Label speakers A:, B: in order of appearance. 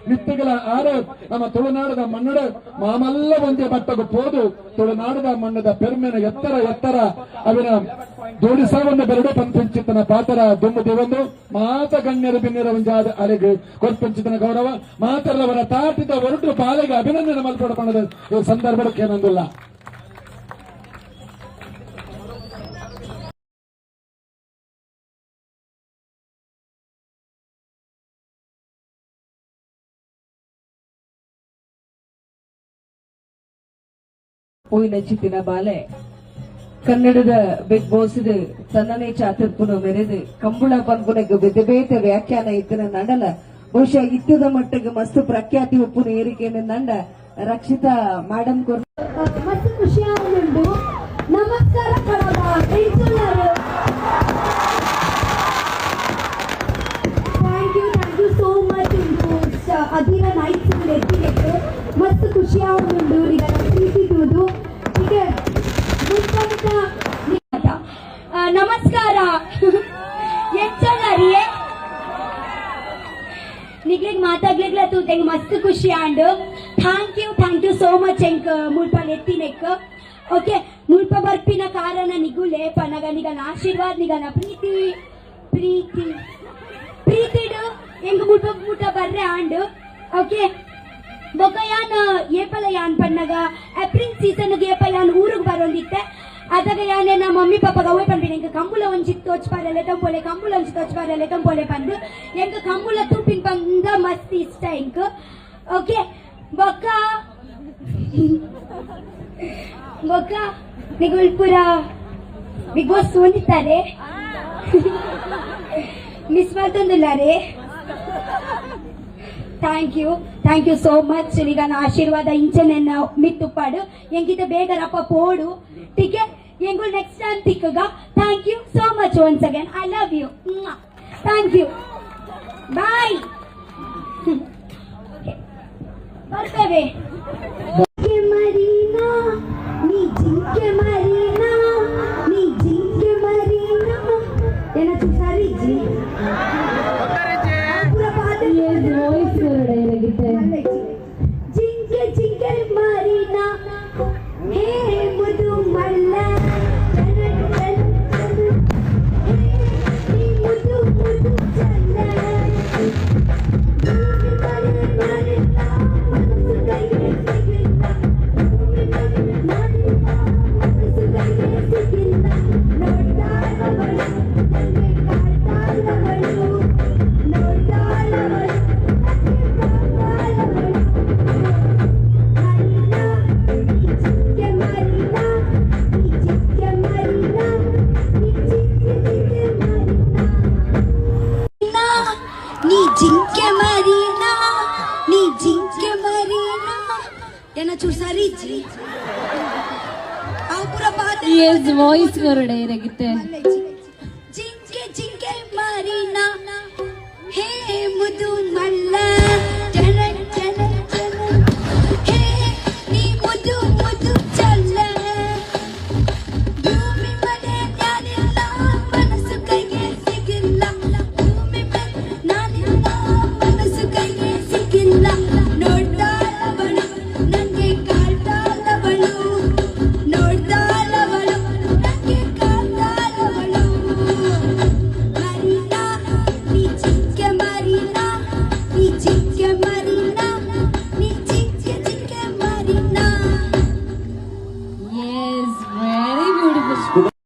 A: ಮಿತ್ತಗಳ ಆರು ನಮ್ಮ ತುಳುನಾಡದ ಮಣ್ಣಡ ಮಾಮಲ್ಲ ಒಂದೇ ಬಟ್ಟಗು ಪೋದು ತುಳುನಾಡದ ಮಣ್ಣದ ಪೆರ್ಮೆನ ಎತ್ತರ ಎತ್ತರ ಅವಿನ ಜೋಡಿಸವನ್ನು ಬೆರಡು ಪಂಪಿಂಚಿತನ ಪಾತರ ದುಮ್ಮು ದೇವಂದು ಮಾತ ಗಣ್ಯರು ಬಿನ್ನಿರ ಒಂಜಾದ ಅಲೆಗೆ ಕೊರ್ಪಂಚಿತನ ಗೌರವ ಮಾತರವರ ತಾಟಿದ ಹೊರಟು ಪಾಲೆಗೆ ಅಭಿನಂದನೆ ಮಲ್ಪಡಕೊಂಡದ ಈ ಸಂದರ್ಭಕ್ಕೆ ಏನಂದಿಲ್ಲ.
B: ಪೋಯಿನ ಚಿತ್ತಿನ ಬಾಲೆ ಕನ್ನಡದ ಬಿಗ್ ಬಾಸ್ ತನ್ನನೇ ಚಾತುರ್ಪುನ ಮೆರೆದು ಕಂಬಳ ಪನ್ಪುನಗ ಬೇತೆ ಬೇತೆ ವ್ಯಾಖ್ಯಾನ ಇತ್ತಿನ ನಂಡಲ ಬಹುಶಃ ಇತ್ತದ ಮಟ್ಟಿಗೆ ಮಸ್ತ್ ಪ್ರಖ್ಯಾತಿ ಉಪ್ಪುನ ಏರಿಕೆಯನ್ನು ನಂಡ ರಕ್ಷಿತಾ ಮೇಡಮ್
C: ಮಸ್ತ್ ಖುಷಿಯಾಗುಂಡು. ನಮಸ್ಕಾರ ಕಡವ ಥ್ಯಾಂಕ್ ಯು ಸೋ ಮಚ್ ಅದಿನ ನೈಟ್ ಎತ್ತಿಗೆ ಮಸ್ತ್ ಖುಷಿಯಾಗುಂಡು ಈಗ ಪ್ರೀತಿಸುವುದು ಈಗ ನಮಸ್ಕಾರ ಎಂಚಲ್ಲರಿ ನಿಗ್ಲಿಗ್ ಮಾತಾಡ್ಲಿಗ್ಲ ತೂ ತೆಂಗ್ ಮಸ್ತ್ ಖುಷಿ and thank you so much ಎಂಕ್ ಮುಲ್ಪ ಎತ್ತಿನೆಕ್ ಓಕೆ ಮುಲ್ಪ ಬರ್ಪಿನ ಕಾರಣ ನಿಗುಲೆ ಪನಗ ನಿಗನ ಆಶೀರ್ವಾದ ನಿಗನ ಪ್ರೀತಿ ಪ್ರೀತಿ ಪ್ರೀತಿಡು ಎಂಗ್ ಮುಲ್ಪ ಮುಟ್ಟ ಬರ್ರೆ ಆಂಡ್ ಓಕೆ ಬೊಕಯಾನ್ ಏಪಲ ಯಾನ್ ಪನ್ನಗ ಏಪ್ರಿಲ್ ಸೀಸನ್ ಏಪ ಯಾನ್ ಊರಿಗೆ ಬರೋದಿತ್ತೆ ಅದಾಗ ಯಾನೆ ನಮ್ಮ ಮಮ್ಮಿ ಪಾಪಗ ಅವೇ ಪಂಪಿನ ಎಂಕ ಕಂಬುಲ ಒಂಜಿ ತೋಚ್ಪಾರಲೆ ತಂಪೋಲೆ ಕಂಬುಲ ಒಂಜಿ ತೋಚ್ಪಾರಲೆ ತಂಪೋಲೆ ಪಂದು ಎಂಕ ಕಂಬುಲ ತೂಪಿನ ಪಂದ ಮಸ್ತ್ ಇಷ್ಟ ಎಂಕ ಓಕೆ ಬೊಕ್ಕ ನಿಗುಲ್ ಪುರ ಬಿಗ್ ಬಾಸ್ ಸೋಲಿತಾರೆ ಮಿಸ್ ಮಾಡ್ತಂದಿಲ್ಲಾರೆ. ಥ್ಯಾಂಕ್ ಯು ಸೋ ಮಚ್ ಈಗ ಆಶೀರ್ವಾದ ಇಂಚನೆನ್ನ ಮಿತ್ತುಪ್ಪಾಡು ಎಂಗಿತ ಬೇಗ ರಪ್ಪ ಪೋಡು ಟೀಕೆ ಎಂಗು ನೆಕ್ಸ್ಟ್ ಟೈಮ್ ತಿಕ್ಕಗ thank you so much once again I love you thank you bye ಬರ್ತೇವೆ. ಮರೀನಾ ನೀ ಜಿಂಕೆ ಮರೀನಾ ನೀ ಜಿಂಕೆ ಮರೀನಾ ಏನದು ಸರಿ ಜಿ ಜಿಂಕೆ ಜಿಂಕೆ ಮರೀನಾ ಹೇ ಮುದು ಮಲ್ಲ ಮುದು ಮುದು ಚಂದ ಜಿಂಕೆ ಮರೀನಾ ನೀ ಜಿಂಕೆ ಮರೀನಾ ಏನ ಚೂಸಾರಿ ಜಿ ಆಪುರ ಬಾತ
B: ಎಸ್ ವಾಯ್ಸ್ ಹೊರಡೆ ಇರಗಿತ್ತೆ
C: ಜಿಂಕೆ ಜಿಂಕೆ ಮರೀನಾ ಹೇ ಮುದು ಮಲ್ಲ